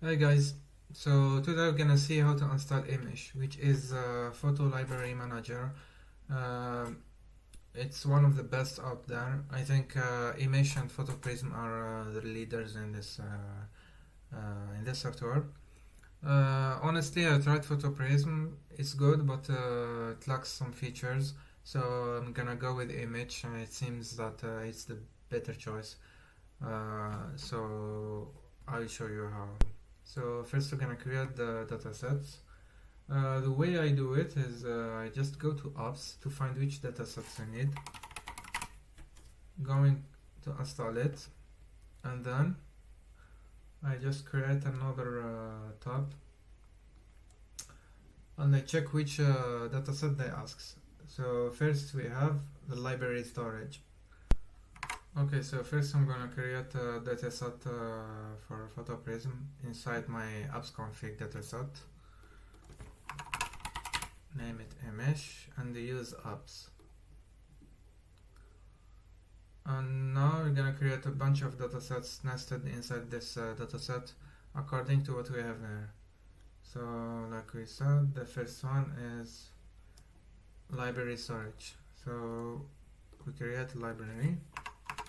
Hi guys, so today we're gonna see how to install Immich, which is a photo library manager. Um it's one of the best out there. I think Immich and PhotoPrism are the leaders in this software. Honestly, I tried PhotoPrism. It's good, but it lacks some features. So I'm gonna go with Immich, and it seems that it's the better choice. So I'll show you how. So first we're gonna create the datasets. The way I do it is I just go to apps to find which datasets I need, going to install it, and then I just create another tab and I check which dataset they ask. So first we have the library storage. Okay, so first I'm gonna create a dataset for PhotoPrism inside my apps config dataset. Name it Immich and use apps. And now we're gonna create a bunch of datasets nested inside this dataset according to what we have here. So like we said, the first one is library storage. So we create a library,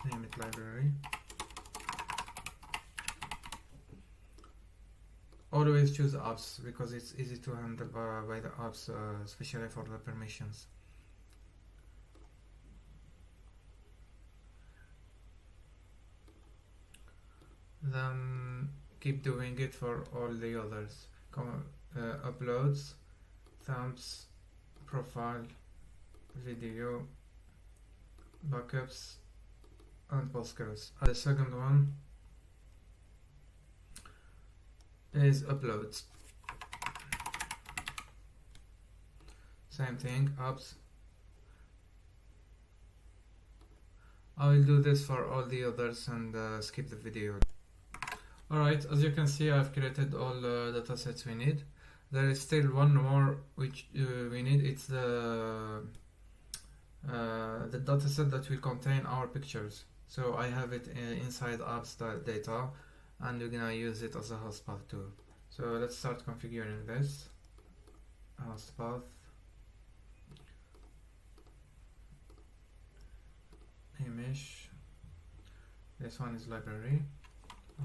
name it library. Always choose apps because it's easy to handle by the apps, especially for the permissions. Then keep doing it for all the others. Uploads, thumbs, profile, video, backups, and postgres. The second one is uploads. Same thing, apps. I will do this for all the others and skip the video. Alright, as you can see, I've created all the datasets we need. There is still one more which we need. It's the dataset that will contain our pictures. So I have it inside apps data, and we're gonna use it as a host path too. So let's start configuring this. Host path, Immich. This one is library.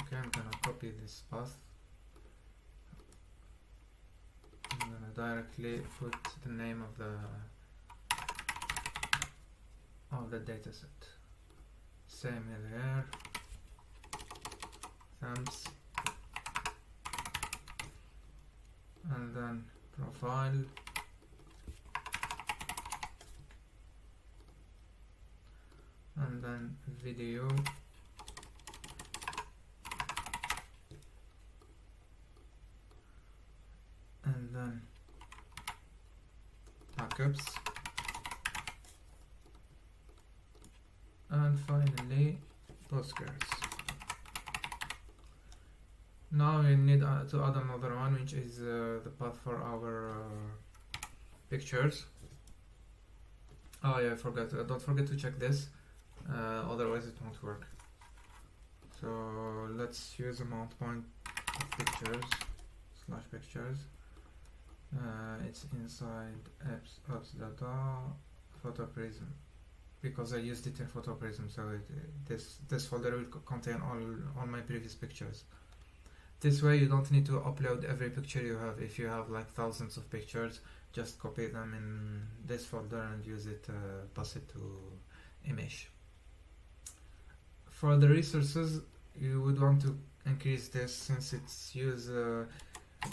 Okay, I'm gonna copy this path. I'm gonna directly put the name of the dataset. Same here. Thumbs. And then profile. And then video. And then backups, and finally postgres. Now we need to add another one, which is the path for our pictures. Oh yeah, I forgot. Don't forget to check this, otherwise it won't work. So let's use a mount point of pictures / pictures. It's inside apps data PhotoPrism, because I used it in PhotoPrism, so this folder will contain all my previous pictures. This way you don't need to upload every picture you have. If you have like thousands of pictures, just copy them in this folder and use it, pass it to Immich. For the resources, you would want to increase this since it's used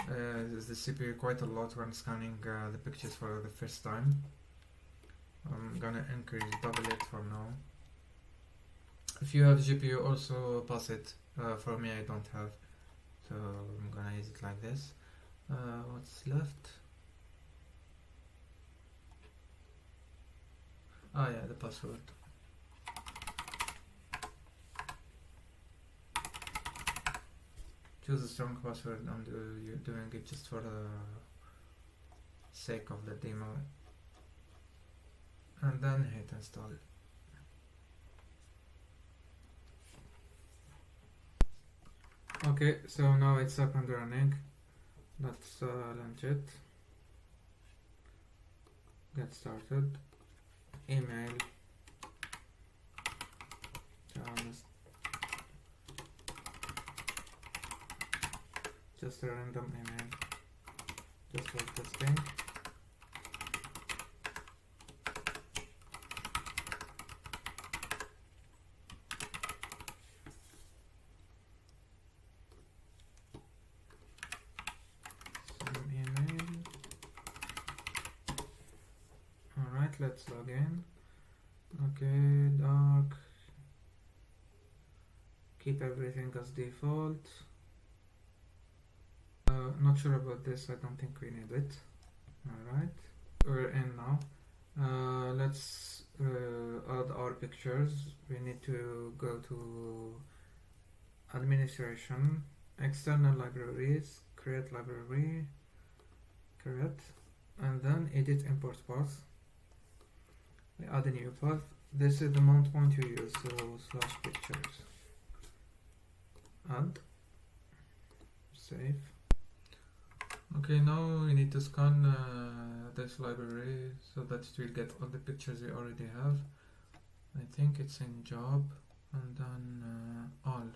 the CPU quite a lot when scanning the pictures for the first time. I'm gonna increase double it for now. If you have GPU, also pass it. For me, I don't have, so I'm gonna use it like this. What's left? Oh yeah, the password. Choose a strong password. I'm doing it just for the sake of the demo. And then hit install. Okay, so now it's up and running. Let's launch it. Get started. Email. Just a random email. Just for testing. Some email. Alright, let's log in. Okay, dark. Keep everything as default. Not sure about this, I don't think we need it. Alright, we're in now. Let's add our pictures. We need to go to administration, external libraries, create library, create, and then edit import path. We add a new path. This is the mount point you use, so /pictures. Add, save. Okay, now we need to scan this library so that it will get all the pictures we already have. I think it's in job and then all.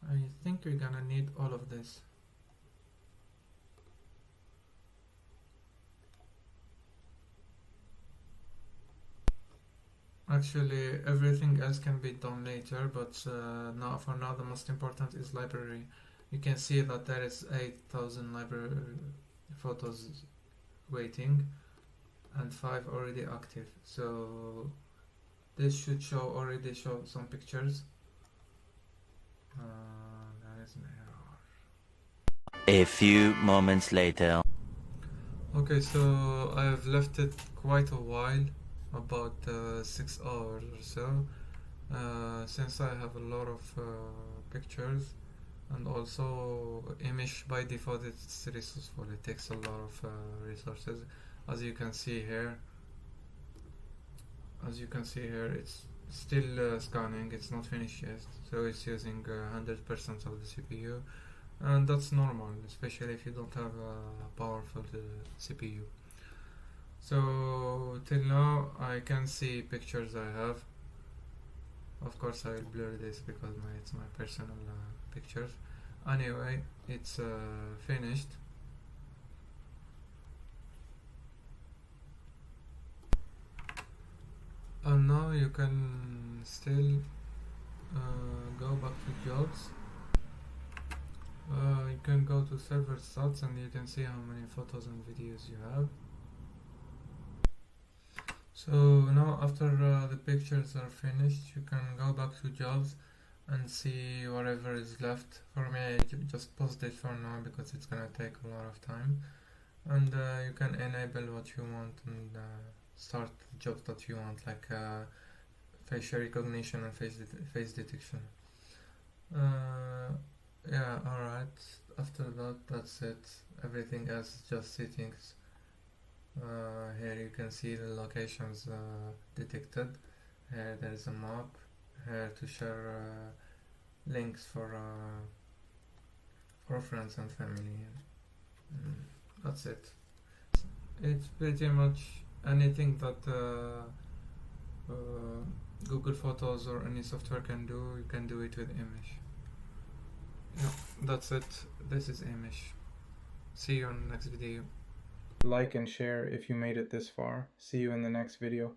I think we're gonna need all of this. Actually, everything else can be done later, but now for now the most important is library. You can see that there is 8,000 library photos waiting and 5 already active. So this should already show some pictures. There is an error. A few moments later. Okay, so I've left it quite a while, about 6 hours or so, since I have a lot of pictures, and also Immich by default it's resourceful. It takes a lot of resources, as you can see here. It's still scanning. It's not finished yet, so it's using 100% of the CPU, and that's normal, especially if you don't have a powerful CPU. So till now I can see pictures I have. Of course I will blur this because it's my personal pictures. Anyway, it's finished. And now you can still go back to jobs. You can go to server stats and you can see how many photos and videos you have. So now after the pictures are finished, you can go back to jobs and see whatever is left. For me, I just post it for now because it's gonna take a lot of time. And you can enable what you want and start jobs that you want, like facial recognition and face detection. Yeah, alright. After that, that's it. Everything else is just settings. Here you can see the locations detected. Here there is a map. Here to share links for friends and family. That's it. It's pretty much anything that Google Photos or any software can do, you can do it with Immich. Yeah, that's it. This is Immich. See you on the next video. Like and share if you made it this far. See you in the next video.